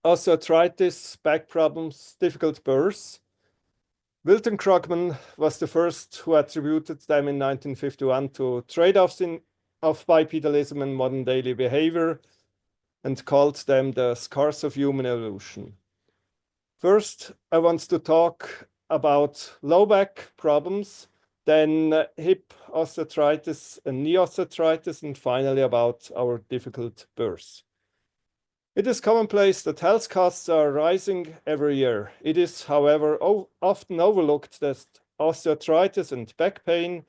osteoarthritis, back problems, difficult births. Wilton Krugman was the first who attributed them in 1951 to trade-offs of bipedalism and modern daily behavior and called them the scars of human evolution. First, I want to talk about low back problems, then hip osteoarthritis and knee osteoarthritis, and finally about our difficult births. It is commonplace that health costs are rising every year. It is, however, often overlooked that osteoarthritis and back pain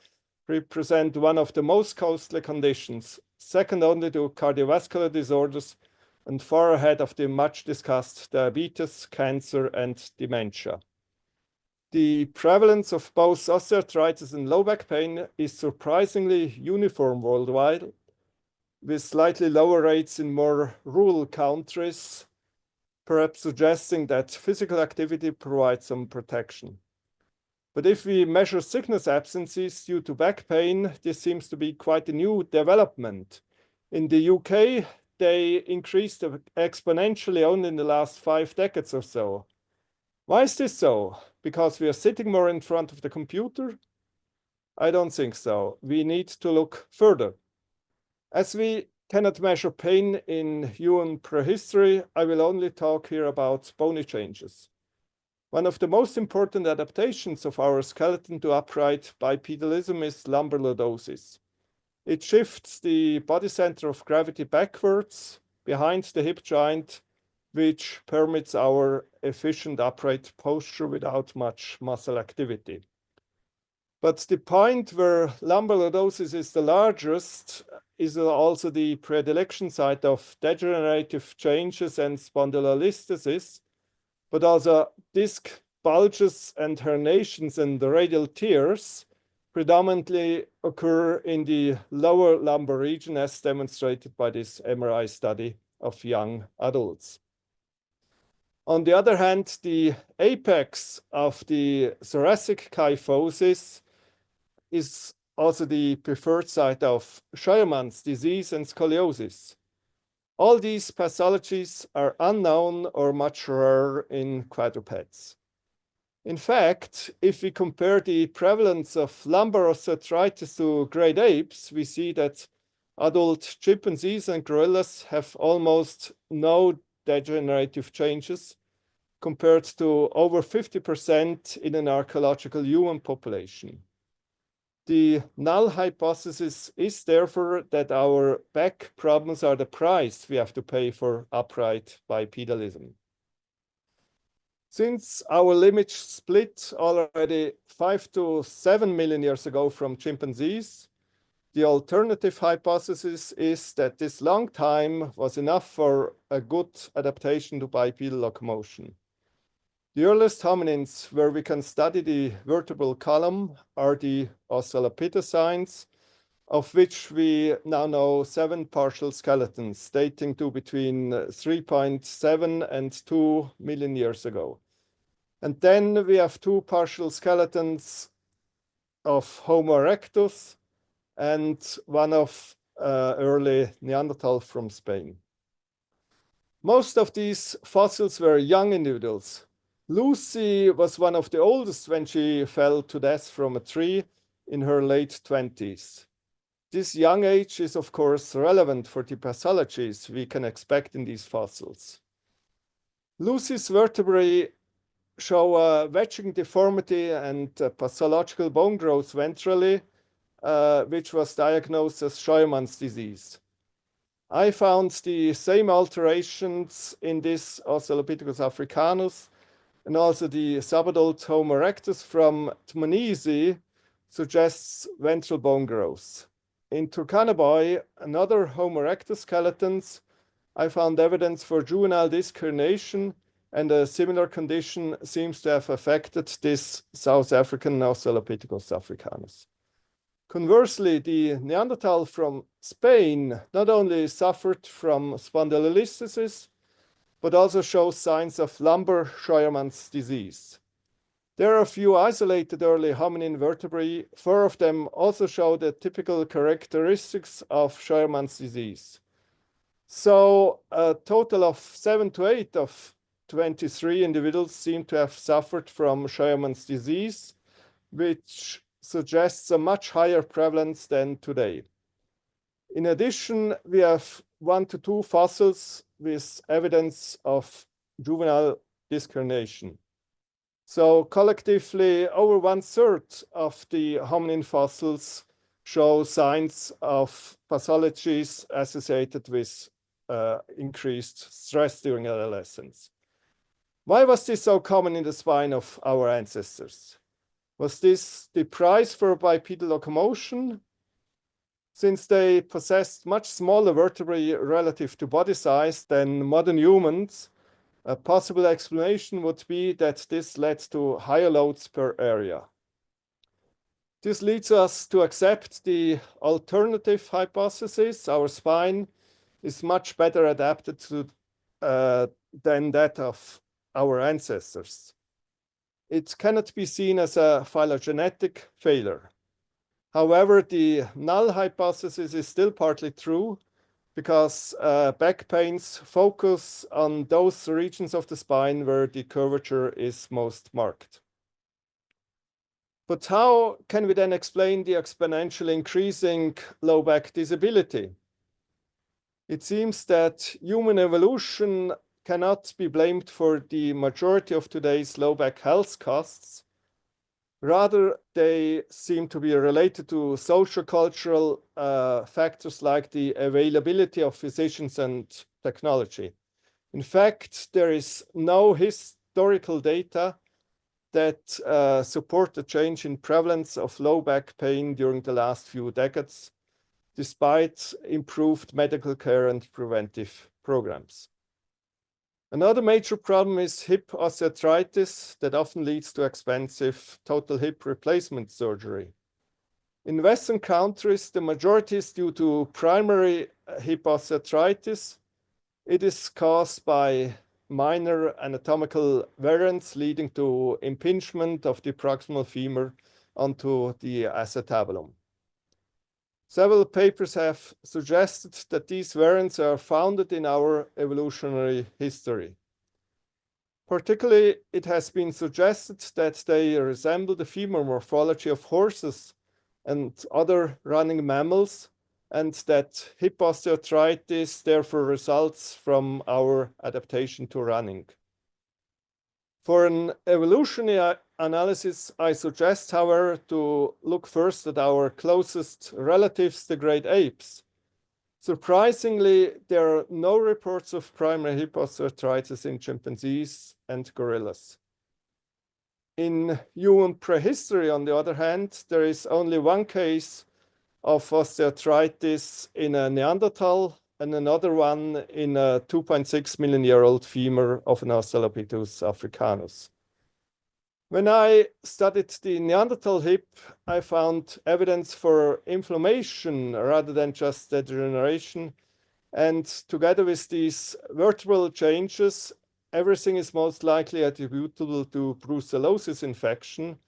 represent one of the most costly conditions, second only to cardiovascular disorders and far ahead of the much discussed diabetes, cancer, and dementia. The prevalence of both osteoarthritis and low back pain is surprisingly uniform worldwide, with slightly lower rates in more rural countries, perhaps suggesting that physical activity provides some protection. But if we measure sickness absences due to back pain, this seems to be quite a new development. In the UK, they increased exponentially only in the last 5 decades or so. Why is this so? Because we are sitting more in front of the computer? I don't think so. We need to look further. As we cannot measure pain in human prehistory, I will only talk here about bony changes. One of the most important adaptations of our skeleton to upright bipedalism is lumbar lordosis. It shifts the body center of gravity backwards behind the hip joint, which permits our efficient upright posture without much muscle activity. But the point where lumbar lordosis is the largest is also the predilection site of degenerative changes and spondylolisthesis, but also disc bulges and herniations and the radial tears predominantly occur in the lower lumbar region, as demonstrated by this MRI study of young adults. On the other hand, the apex of the thoracic kyphosis is also the preferred site of Scheuermann's disease and scoliosis. All these pathologies are unknown or much rarer in quadrupeds. In fact, if we compare the prevalence of lumbar osteoarthritis to great apes, we see that adult chimpanzees and gorillas have almost no degenerative changes compared to over 50% in an archaeological human population. The null hypothesis is therefore that our back problems are the price we have to pay for upright bipedalism. Since our lineage split already 5 to 7 million years ago from chimpanzees, the alternative hypothesis is that this long time was enough for a good adaptation to bipedal locomotion. The earliest hominins where we can study the vertebral column are the Australopithecines, of which we now know 7 partial skeletons dating to between 3.7 and 2 million years ago. And then we have 2 partial skeletons of Homo erectus and one of early Neanderthal from Spain. Most of these fossils were young individuals. Lucy was one of the oldest when she fell to death from a tree in her late 20s. This young age is, of course, relevant for the pathologies we can expect in these fossils. Lucy's vertebrae show a wedging deformity and pathological bone growth ventrally, which was diagnosed as Scheuermann's disease. I found the same alterations in this Australopithecus africanus, and also the subadult Homo erectus from Tmonesi suggests ventral bone growth. In Turkana, another Homo erectus skeletons, I found evidence for juvenile disc herniation, and a similar condition seems to have affected this South African Australopithecus africanus. Conversely, the Neanderthal from Spain not only suffered from spondylolisthesis, but also shows signs of lumbar Scheuermann's disease. There are a few isolated early hominin vertebrae. 4 of them also show the typical characteristics of Scheuermann's disease. So a total of 7 to 8 of 23 individuals seem to have suffered from Scheuermann's disease, which suggests a much higher prevalence than today. In addition, we have 1 to 2 fossils with evidence of juvenile discarnation. So collectively, over 1/3 of the hominin fossils show signs of pathologies associated with increased stress during adolescence. Why was this so common in the spine of our ancestors? Was this the price for bipedal locomotion? Since they possessed much smaller vertebrae relative to body size than modern humans, a possible explanation would be that this led to higher loads per area. This leads us to accept the alternative hypothesis. Our spine is much better adapted to, than that of our ancestors. It cannot be seen as a phylogenetic failure. However, the null hypothesis is still partly true because back pains focus on those regions of the spine where the curvature is most marked. But how can we then explain the exponentially increasing low back disability? It seems that human evolution cannot be blamed for the majority of today's low back health costs. Rather, they seem to be related to socio-cultural factors like the availability of physicians and technology. In fact, there is no historical data that support the change in prevalence of low back pain during the last few decades, despite improved medical care and preventive programs. Another major problem is hip osteoarthritis that often leads to expensive total hip replacement surgery. In Western countries, the majority is due to primary hip osteoarthritis. It is caused by minor anatomical variants leading to impingement of the proximal femur onto the acetabulum. Several papers have suggested that these variants are founded in our evolutionary history. Particularly, it has been suggested that they resemble the femur morphology of horses and other running mammals, and that hip osteoarthritis therefore results from our adaptation to running. For an evolutionary analysis, I suggest, however, to look first at our closest relatives, the great apes. Surprisingly, there are no reports of primary hip osteoarthritis in chimpanzees and gorillas. In human prehistory, on the other hand, there is only one case of osteoarthritis in a Neanderthal and another one in a 2.6 million year old femur of an Australopithecus africanus. When I studied the Neanderthal hip, I found evidence for inflammation rather than just degeneration. And together with these vertebral changes, everything is most likely attributable to brucellosis infection,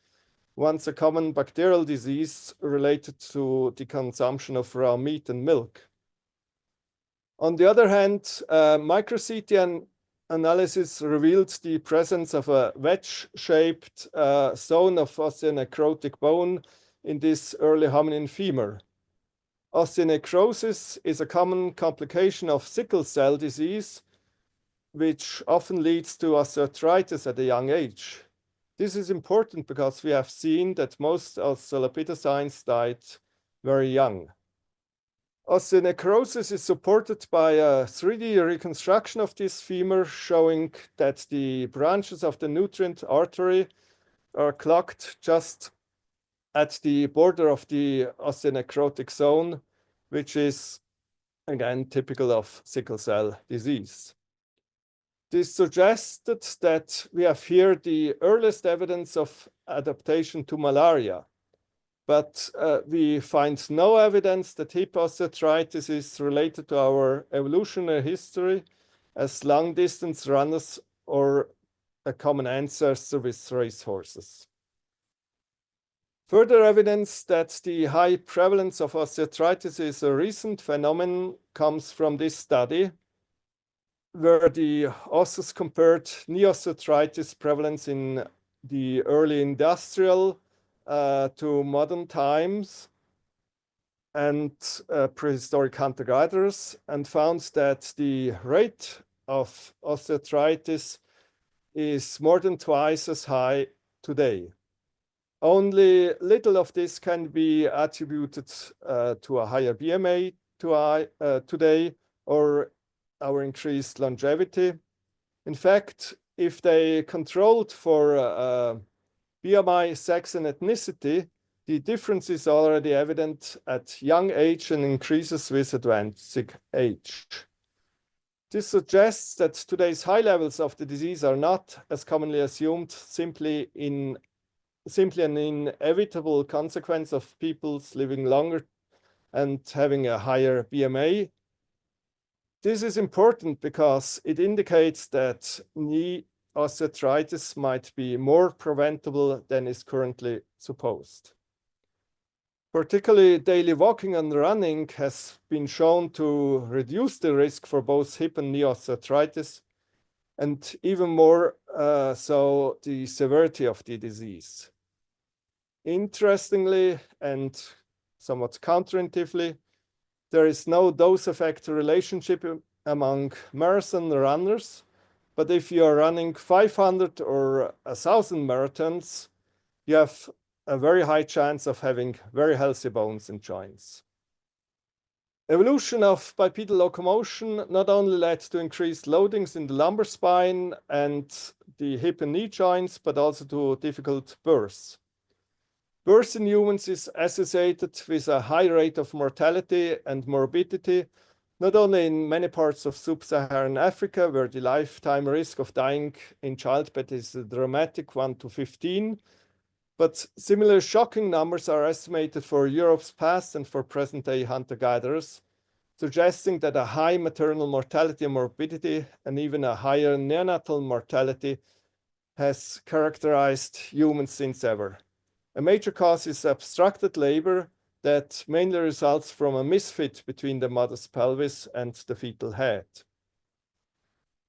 once a common bacterial disease related to the consumption of raw meat and milk. On the other hand, micro-CT analysis revealed the presence of a wedge-shaped zone of osteonecrotic bone in this early hominin femur. Osteonecrosis is a common complication of sickle cell disease, which often leads to osteoarthritis at a young age. This is important because we have seen that most Australopithecines died very young. Osteonecrosis is supported by a 3D reconstruction of this femur showing that the branches of the nutrient artery are clogged just at the border of the osteonecrotic zone, which is, again, typical of sickle cell disease. This suggested that we have here the earliest evidence of adaptation to malaria, but we find no evidence that hip osteoarthritis is related to our evolutionary history as long-distance runners or a common ancestor with racehorses. Further evidence that the high prevalence of osteoarthritis is a recent phenomenon comes from this study, where the authors compared knee osteoarthritis prevalence in the early industrial to modern times and prehistoric hunter-gatherers, and found that the rate of osteoarthritis is more than twice as high today. Only little of this can be attributed to a higher BMI today or our increased longevity. In fact, if they controlled for BMI, sex, and ethnicity, the difference is already evident at young age and increases with advancing age. This suggests that today's high levels of the disease are not, as commonly assumed, simply an inevitable consequence of people's living longer and having a higher BMI. This is important because it indicates that knee osteoarthritis might be more preventable than is currently supposed. Particularly daily walking and running has been shown to reduce the risk for both hip and knee osteoarthritis, and even more so the severity of the disease. Interestingly and somewhat counterintuitively, there is no dose-effect relationship among marathon runners, but if you are running 500 or 1,000 marathons, you have a very high chance of having very healthy bones and joints. Evolution of bipedal locomotion not only led to increased loadings in the lumbar spine and the hip and knee joints, but also to difficult births. Birth in humans is associated with a high rate of mortality and morbidity, not only in many parts of sub-Saharan Africa, where the lifetime risk of dying in childbed is a dramatic 1 to 15, but similar shocking numbers are estimated for Europe's past and for present-day hunter-gatherers, suggesting that a high maternal mortality and morbidity and even a higher neonatal mortality has characterized humans since ever. A major cause is obstructed labor that mainly results from a misfit between the mother's pelvis and the fetal head.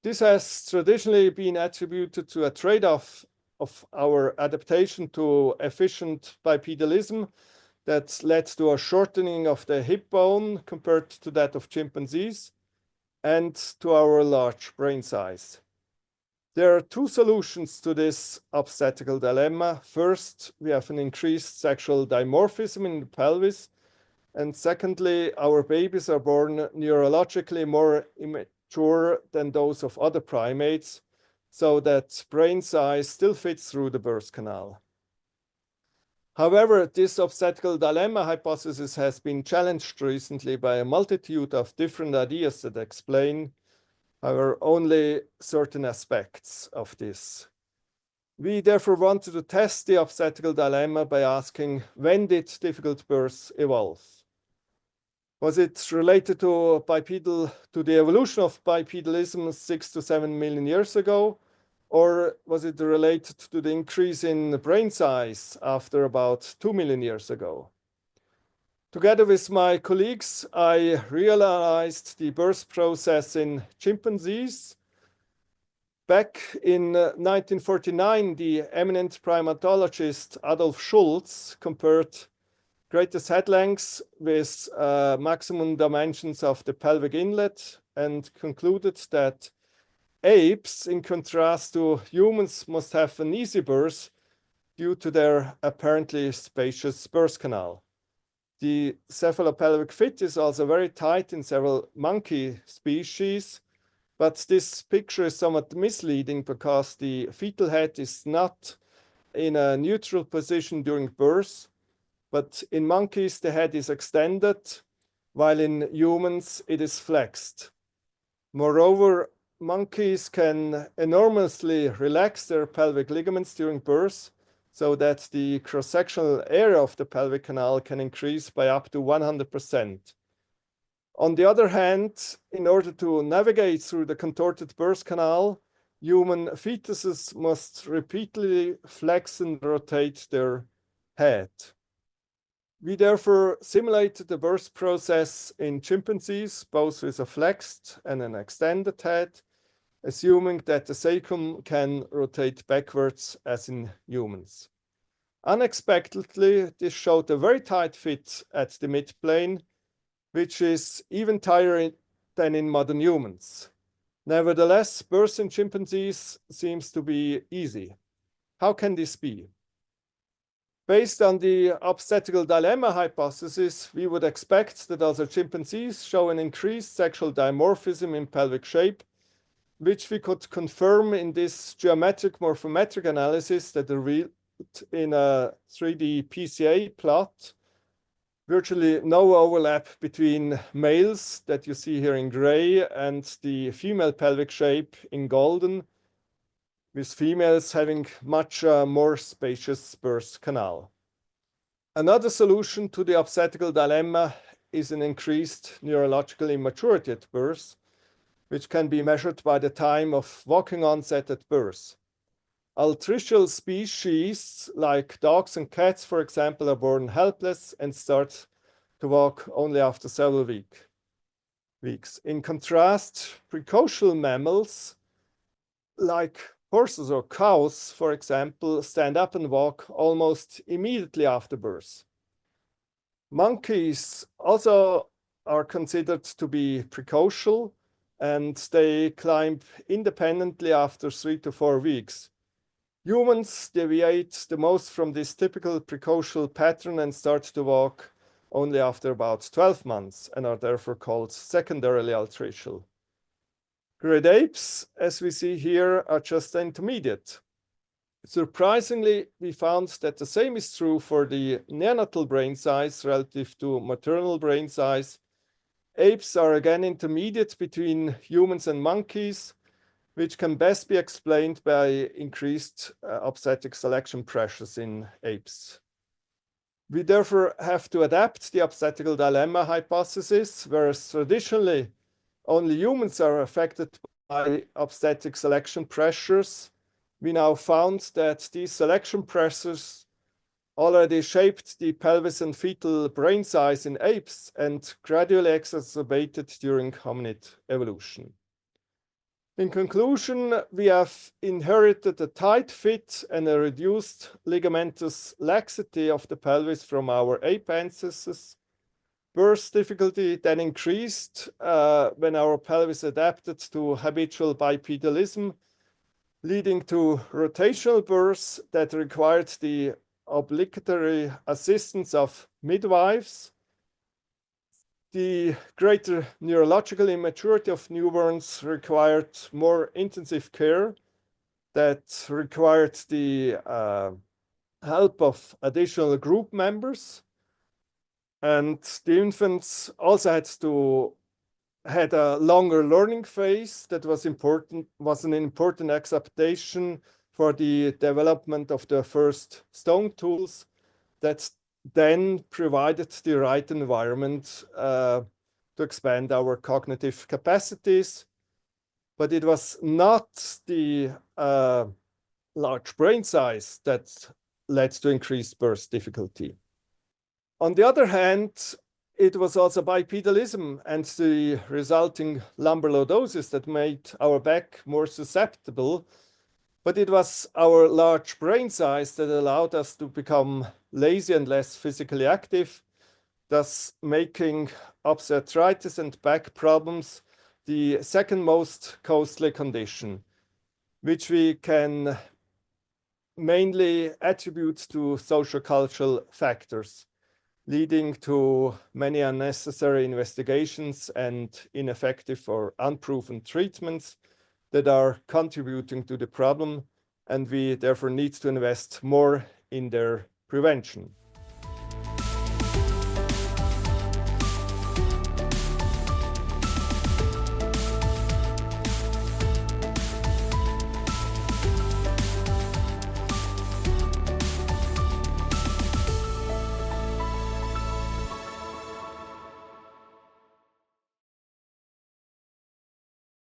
This has traditionally been attributed to a trade-off of our adaptation to efficient bipedalism that led to a shortening of the hip bone compared to that of chimpanzees and to our large brain size. There are two solutions to this obstetrical dilemma. First, we have an increased sexual dimorphism in the pelvis. And secondly, our babies are born neurologically more immature than those of other primates, so that brain size still fits through the birth canal. However, this obstetrical dilemma hypothesis has been challenged recently by a multitude of different ideas that explain only certain aspects of this. We therefore wanted to test the obstetrical dilemma by asking, when did difficult births evolve? Was it related to the evolution of bipedalism 6 to 7 million years ago? Or was it related to the increase in brain size after about 2 million years ago? Together with my colleagues, I realized the birth process in chimpanzees. Back in 1949, the eminent primatologist Adolf Schultz compared greatest head lengths with maximum dimensions of the pelvic inlet and concluded that apes, in contrast to humans, must have an easy birth due to their apparently spacious birth canal. The cephalopelvic fit is also very tight in several monkey species, but this picture is somewhat misleading because the fetal head is not in a neutral position during birth, but in monkeys the head is extended, while in humans it is flexed. Moreover, monkeys can enormously relax their pelvic ligaments during birth so that the cross-sectional area of the pelvic canal can increase by up to 100%. On the other hand, in order to navigate through the contorted birth canal, human fetuses must repeatedly flex and rotate their head. We therefore simulated the birth process in chimpanzees, both with a flexed and an extended head, assuming that the sacrum can rotate backwards as in humans. Unexpectedly, this showed a very tight fit at the midplane, which is even tighter than in modern humans. Nevertheless, birth in chimpanzees seems to be easy. How can this be? Based on the obstetrical dilemma hypothesis, we would expect that also chimpanzees show an increased sexual dimorphism in pelvic shape, which we could confirm in this geometric morphometric analysis that revealed in a 3D PCA plot virtually no overlap between males that you see here in gray and the female pelvic shape in golden, with females having much more spacious birth canal. Another solution to the obstetrical dilemma is an increased neurological immaturity at birth, which can be measured by the time of walking onset at birth. Altricial species like dogs and cats, for example, are born helpless and start to walk only after several weeks. In contrast, precocial mammals like horses or cows, for example, stand up and walk almost immediately after birth. Monkeys also are considered to be precocial, and they climb independently after 3 to 4 weeks. Humans deviate the most from this typical precocial pattern and start to walk only after about 12 months and are therefore called secondarily altricial. Great apes, as we see here, are just intermediate. Surprisingly, we found that the same is true for the neonatal brain size relative to maternal brain size. Apes are again intermediate between humans and monkeys, which can best be explained by increased obstetric selection pressures in apes. We therefore have to adapt the obstetrical dilemma hypothesis, whereas traditionally only humans are affected by obstetric selection pressures. We now found that these selection pressures already shaped the pelvis and fetal brain size in apes and gradually exacerbated during hominid evolution. In conclusion, we have inherited a tight fit and a reduced ligamentous laxity of the pelvis from our ape ancestors. Birth difficulty then increased when our pelvis adapted to habitual bipedalism, leading to rotational births that required the obligatory assistance of midwives. The greater neurological immaturity of newborns required more intensive care that required the help of additional group members. And the infants also had a longer learning phase that was an important adaptation for the development of the first stone tools that then provided the right environment to expand our cognitive capacities. But it was not the large brain size that led to increased birth difficulty. On the other hand, it was also bipedalism and the resulting lumbar lordosis that made our back more susceptible. But it was our large brain size that allowed us to become lazy and less physically active, thus making osteoarthritis and back problems the second most costly condition, which we can mainly attribute to social-cultural factors, leading to many unnecessary investigations and ineffective or unproven treatments that are contributing to the problem, and we therefore need to invest more in their prevention.